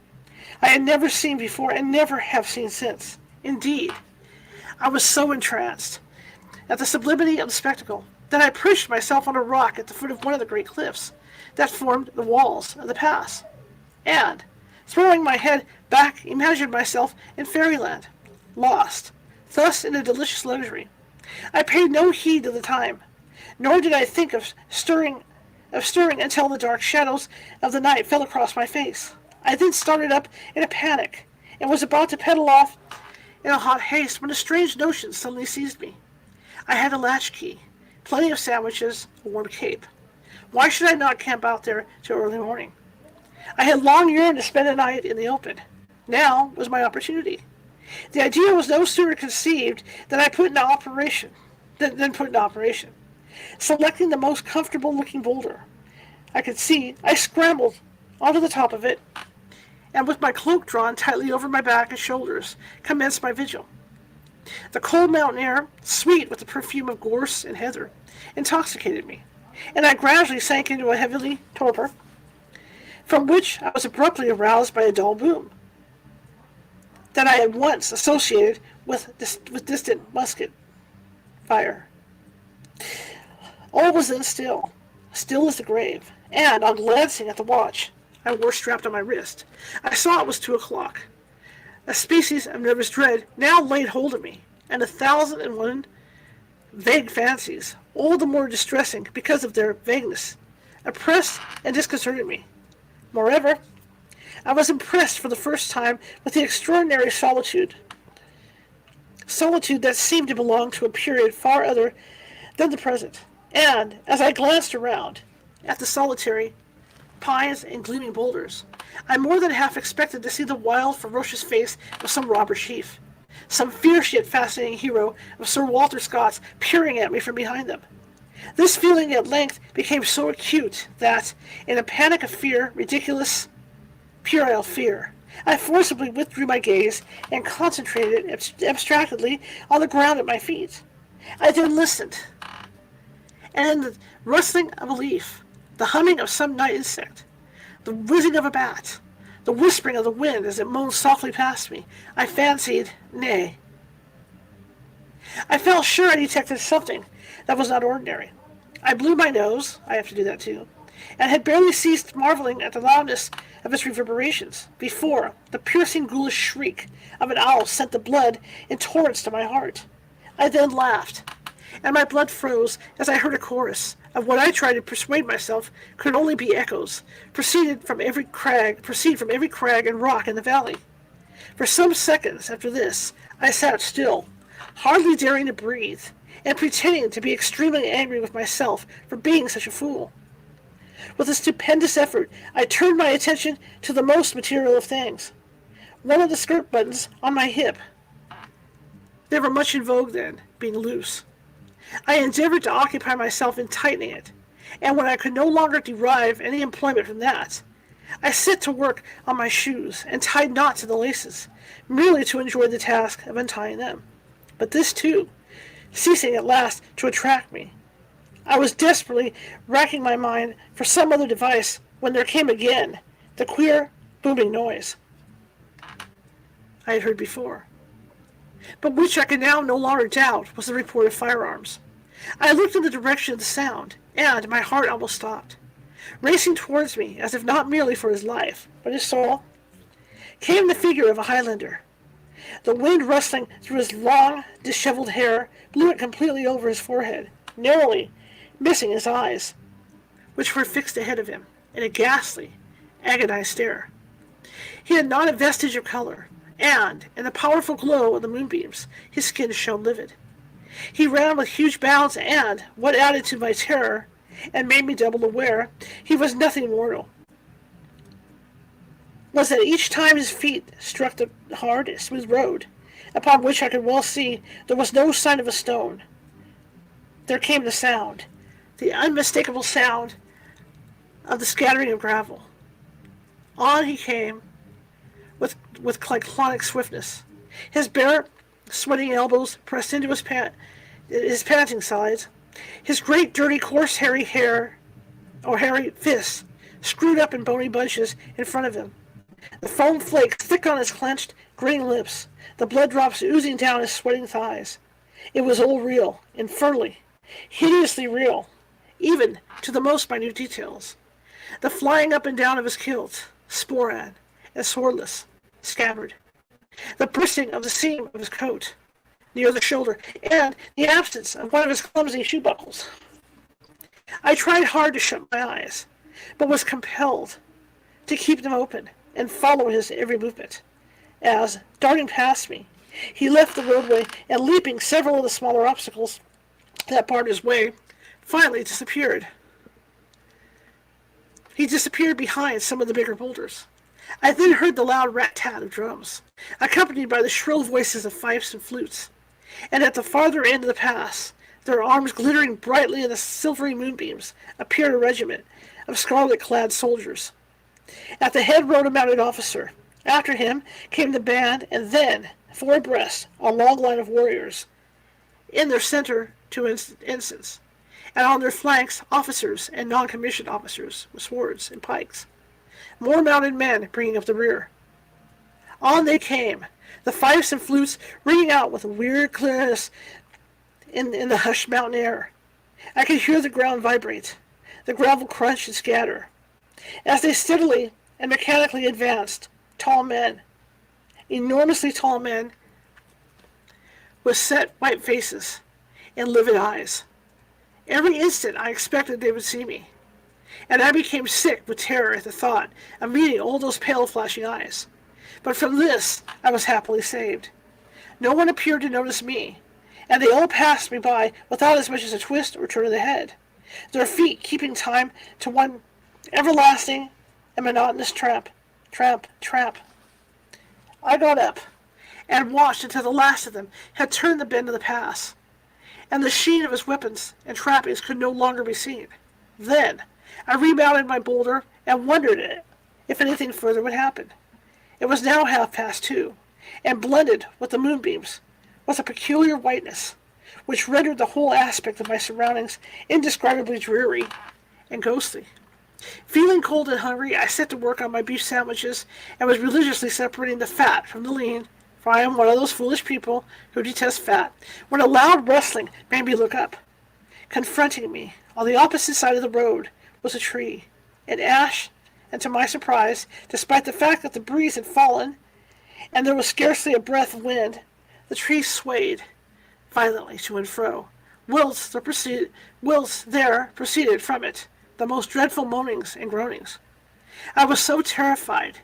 I had never seen before and never have seen since. Indeed, I was so entranced at the sublimity of the spectacle that I perched myself on a rock at the foot of one of the great cliffs that formed the walls of the pass, and, throwing my head back, imagined myself in fairyland, lost, thus in a delicious luxury. I paid no heed to the time, nor did I think of stirring until the dark shadows of the night fell across my face. I then started up in a panic, and was about to pedal off in a hot haste when a strange notion suddenly seized me. I had a latchkey, plenty of sandwiches, a warm cape. Why should I not camp out there till early morning? I had long yearned to spend a night in the open. Now was my opportunity. The idea was no sooner conceived than I put into operation. Selecting the most comfortable-looking boulder I could see, I scrambled onto the top of it, and with my cloak drawn tightly over my back and shoulders, commenced my vigil. The cold mountain air, sweet with the perfume of gorse and heather, intoxicated me, and I gradually sank into a heavy torpor, from which I was abruptly aroused by a dull boom. that I had once associated with distant musket fire. All was then still as the grave, and on glancing at the watch I wore strapped on my wrist, I saw it was 2 o'clock. A species of nervous dread now laid hold of me, and 1,001 vague fancies, all the more distressing because of their vagueness, oppressed and disconcerted me. Moreover, I was impressed for the first time with the extraordinary solitude that seemed to belong to a period far other than the present. And as I glanced around at the solitary pines and gleaming boulders, I more than half expected to see the wild, ferocious face of some robber chief, some fierce yet fascinating hero of Sir Walter Scott's peering at me from behind them. This feeling at length became so acute that, in a panic of fear, ridiculous, puerile fear, I forcibly withdrew my gaze and concentrated abstractedly on the ground at my feet. I then listened, and in the rustling of a leaf, the humming of some night insect, the whizzing of a bat, the whispering of the wind as it moaned softly past me, I fancied, nay, I felt sure I detected something that was not ordinary. I blew my nose, I have to do that too, and had barely ceased marveling at the loudness of its reverberations before the piercing ghoulish shriek of an owl sent the blood in torrents to my heart. I then laughed, and my blood froze as I heard a chorus of what I tried to persuade myself could only be echoes, proceed from every crag and rock in the valley. For some seconds after this, I sat still, hardly daring to breathe, and pretending to be extremely angry with myself for being such a fool. With a stupendous effort, I turned my attention to the most material of things. One of the skirt buttons on my hip. They were much in vogue then, being loose. I endeavored to occupy myself in tightening it, and when I could no longer derive any employment from that, I set to work on my shoes and tied knots in the laces, merely to enjoy the task of untying them. But this too, ceasing at last to attract me, I was desperately racking my mind for some other device when there came again the queer, booming noise I had heard before, but which I could now no longer doubt was the report of firearms. I looked in the direction of the sound, and my heart almost stopped. Racing towards me, as if not merely for his life, but his soul, came the figure of a Highlander. The wind rustling through his long, disheveled hair blew it completely over his forehead, narrowly missing his eyes, which were fixed ahead of him in a ghastly, agonized stare. He had not a vestige of color, and, in the powerful glow of the moonbeams, his skin shone livid. He ran with huge bounds, and, what added to my terror, and made me double aware he was nothing mortal, was that each time his feet struck the hard, smooth road, upon which I could well see there was no sign of a stone, there came the sound, the unmistakable sound of the scattering of gravel. On he came, with cyclonic swiftness, his bare, sweating elbows pressed into his panting sides, his great, dirty, coarse, hairy fists screwed up in bony bunches in front of him, the foam flakes thick on his clenched, grinning lips, the blood drops oozing down his sweating thighs. It was all real, infernally, hideously real, even to the most minute details. The flying up and down of his kilt, sporad and swordless, scabbard, the bursting of the seam of his coat near the shoulder, and the absence of one of his clumsy shoe buckles. I tried hard to shut my eyes, but was compelled to keep them open and follow his every movement, as, darting past me, he left the roadway and, leaping several of the smaller obstacles that barred his way, finally disappeared. He disappeared behind some of the bigger boulders. I then heard the loud rat-tat of drums, accompanied by the shrill voices of fifes and flutes, and at the farther end of the pass, their arms glittering brightly in the silvery moonbeams, appeared a regiment of scarlet-clad soldiers. At the head rode a mounted officer. After him came the band, and then, four abreast, a long line of warriors, in their center two ensigns, and on their flanks officers and non-commissioned officers with swords and pikes, more mounted men bringing up the rear. On they came, the fifes and flutes ringing out with a weird clearness in the hushed mountain air. I could hear the ground vibrate, the gravel crunch and scatter. As they steadily and mechanically advanced, tall men, enormously tall men, with set white faces and livid eyes. Every instant I expected they would see me, and I became sick with terror at the thought of meeting all those pale flashing eyes. But from this I was happily saved. No one appeared to notice me, and they all passed me by without as much as a twist or turn of the head, their feet keeping time to one everlasting and monotonous tramp, tramp, tramp. I got up and watched until the last of them had turned the bend of the pass, and the sheen of his weapons and trappings could no longer be seen. Then I remounted my boulder and wondered if anything further would happen. It was now 2:30, and blended with the moonbeams was a peculiar whiteness, which rendered the whole aspect of my surroundings indescribably dreary and ghostly. Feeling cold and hungry, I set to work on my beef sandwiches and was religiously separating the fat from the lean, for I am one of those foolish people who detest fat, when a loud rustling made me look up. Confronting me, on the opposite side of the road, was a tree, an ash, and to my surprise, despite the fact that the breeze had fallen, and there was scarcely a breath of wind, the tree swayed violently to and fro, whilst there proceeded from it the most dreadful moanings and groanings. I was so terrified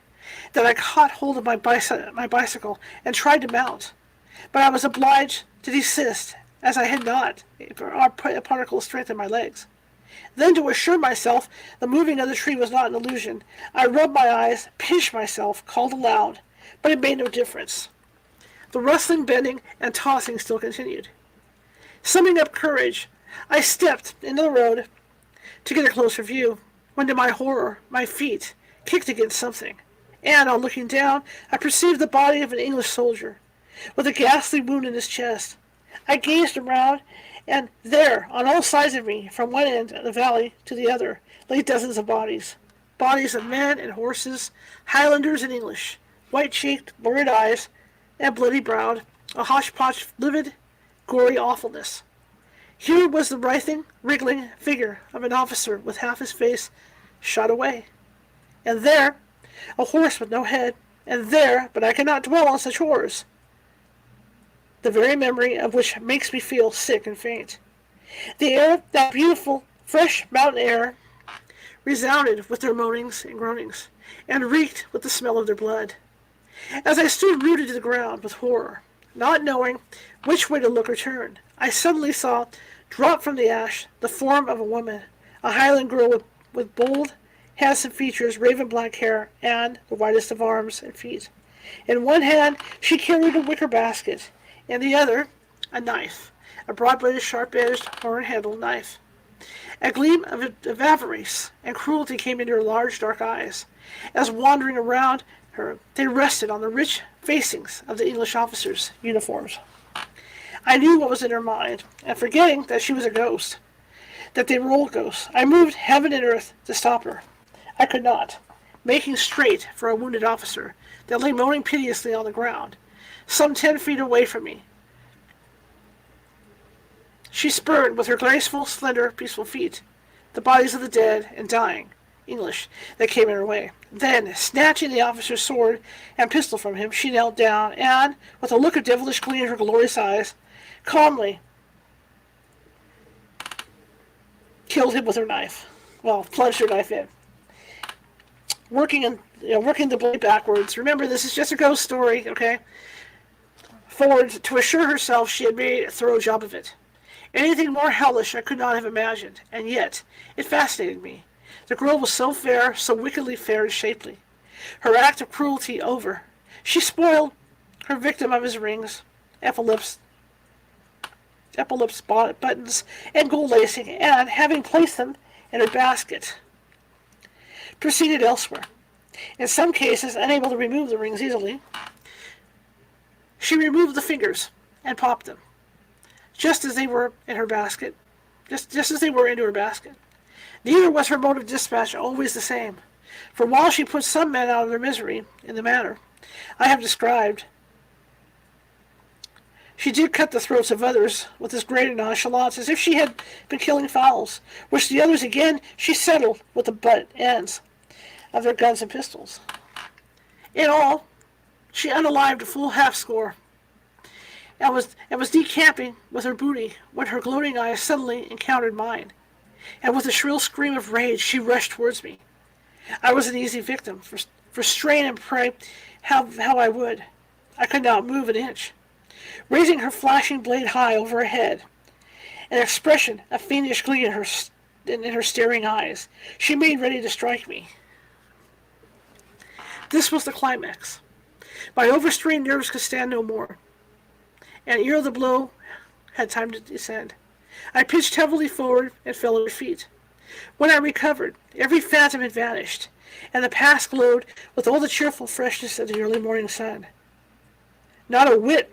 that I caught hold of my bicycle and tried to mount, but I was obliged to desist, as I had not a particle of strength in my legs. Then, to assure myself the moving of the tree was not an illusion, I rubbed my eyes, pinched myself, called aloud, but it made no difference. The rustling, bending, and tossing still continued. Summing up courage, I stepped into the road to get a closer view, when to my horror, my feet kicked against something, and on looking down, I perceived the body of an English soldier, with a ghastly wound in his chest. I gazed around, and there, on all sides of me, from one end of the valley to the other, lay dozens of bodies. Bodies of men and horses, Highlanders and English, white-cheeked, lurid eyes, and bloody-browed, a hodgepodge of livid, gory awfulness. Here was the writhing, wriggling figure of an officer with half his face shot away. And there, a horse with no head, and there, but I cannot dwell on such horrors, the very memory of which makes me feel sick and faint. The air, that beautiful, fresh mountain air, resounded with their moanings and groanings, and reeked with the smell of their blood. As I stood rooted to the ground with horror, not knowing which way to look or turn, I suddenly saw drop from the ash the form of a woman, a Highland girl with bold, handsome features, raven black hair, and the whitest of arms and feet. In one hand she carried a wicker basket, in the other a knife, a broad-bladed, sharp-edged, horn-handled knife. A gleam of avarice and cruelty came into her large, dark eyes, as wandering around her they rested on the rich facings of the English officers' uniforms. I knew what was in her mind, and forgetting that she was a ghost, that they were all ghosts, I moved heaven and earth to stop her. I could not, making straight for a wounded officer that lay moaning piteously on the ground, some 10 feet away from me. She spurned with her graceful, slender, peaceful feet the bodies of the dead and dying English that came in her way. Then, snatching the officer's sword and pistol from him, she knelt down and, with a look of devilish glee in her glorious eyes, calmly killed him with her knife. Well, plunged her knife in. Working the blade backwards. Remember, this is just a ghost story, okay? Forward to assure herself she had made a thorough job of it. Anything more hellish I could not have imagined, and yet it fascinated me. The girl was so fair, so wickedly fair and shapely. Her act of cruelty over, she spoiled her victim of his rings, epaulets, buttons, and gold lacing, and, having placed them in her basket, proceeded elsewhere. In some cases, unable to remove the rings easily, she removed the fingers and popped them, just as they were in her basket, just as they were into her basket. Neither was her mode of dispatch always the same, for while she put some men out of their misery in the manner I have described, She did cut the throats of others with this great nonchalance, as if she had been killing fowls, which the others again she settled with the butt ends of their guns and pistols. In all, she unalived a full half score, and was decamping with her booty when her gloating eyes suddenly encountered mine, and with a shrill scream of rage she rushed towards me. I was an easy victim, for strain and pray how I would. I could not move an inch. Raising her flashing blade high over her head, an expression of fiendish glee in her staring eyes, she made ready to strike me. This was the climax. My overstrained nerves could stand no more, and ere the blow had time to descend, I pitched heavily forward and fell at her feet. When I recovered, every phantom had vanished, and the past glowed with all the cheerful freshness of the early morning sun. Not a whit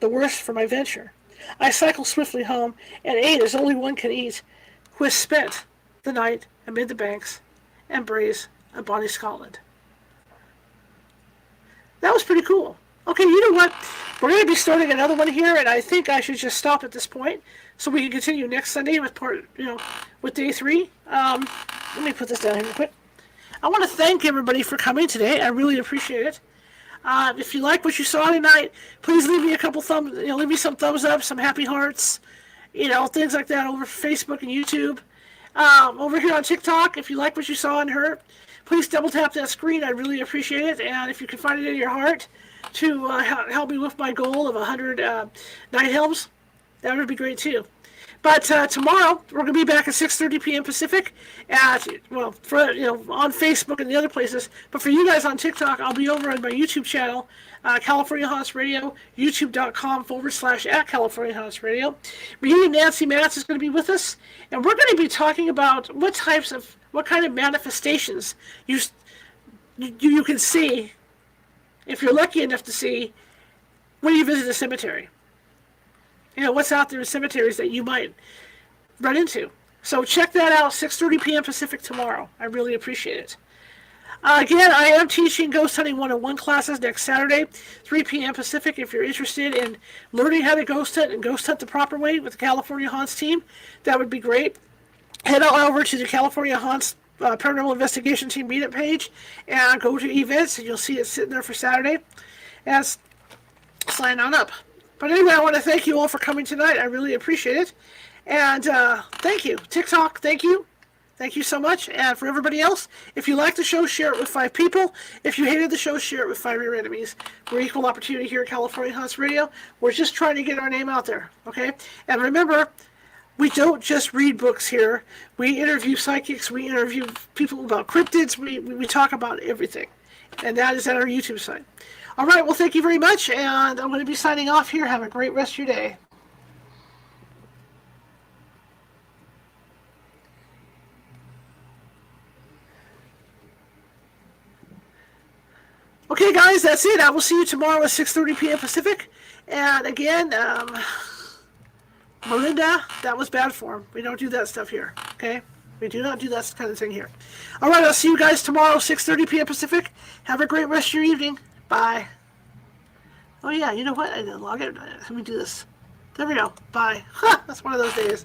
the worse for my venture. I cycled swiftly home, and ate as only one can eat who has spent the night amid the banks and braes of bonny Scotland. That was pretty cool. Okay, you know what? We're going to be starting another one here, and I think I should just stop at this point so we can continue next Sunday with with day 3. Let me put this down here real quick. I want to thank everybody for coming today. I really appreciate it. If you like what you saw tonight, please leave me a couple leave me some thumbs up, some happy hearts, things like that over Facebook and YouTube. Over here on TikTok, if you like what you saw and heard, please double tap that screen. I really appreciate it. And if you can find it in your heart to help me with my goal of 100 night helms, that would be great too. But tomorrow we're going to be back at 6:30 p.m. Pacific on Facebook and the other places. But for you guys on TikTok, I'll be over on my YouTube channel, California Haunts Radio, youtube.com/@California Haunts Radio. Reunion Nancy Matz is going to be with us, and we're going to be talking about what kind of manifestations you can see, if you're lucky enough to see, when you visit a cemetery. What's out there in cemeteries that you might run into. So check that out, 6:30 p.m. Pacific tomorrow. I really appreciate it. Again, I am teaching Ghost Hunting 101 classes next Saturday, 3 p.m. Pacific. If you're interested in learning how to ghost hunt and ghost hunt the proper way with the California Haunts team, that would be great. Head on over to the California Haunts Paranormal Investigation Team meetup page and go to events, and you'll see it sitting there for Saturday. And sign on up. But anyway, I want to thank you all for coming tonight. I really appreciate it. And thank you. TikTok, thank you. Thank you so much. And for everybody else, if you like the show, share it with 5 people. If you hated the show, share it with 5 of your enemies. We're equal opportunity here at California Haunts Radio. We're just trying to get our name out there, okay? And remember, we don't just read books here. We interview psychics. We interview people about cryptids. We talk about everything. And that is at our YouTube site. All right, well, thank you very much, and I'm going to be signing off here. Have a great rest of your day. Okay, guys, that's it. I will see you tomorrow at 6:30 p.m. Pacific. And again, Melinda, that was bad form. We don't do that stuff here, okay? We do not do that kind of thing here. All right, I'll see you guys tomorrow, 6:30 p.m. Pacific. Have a great rest of your evening. Bye. Oh, yeah, you know what? I didn't log in. Let me do this. There we go. Bye. That's one of those days.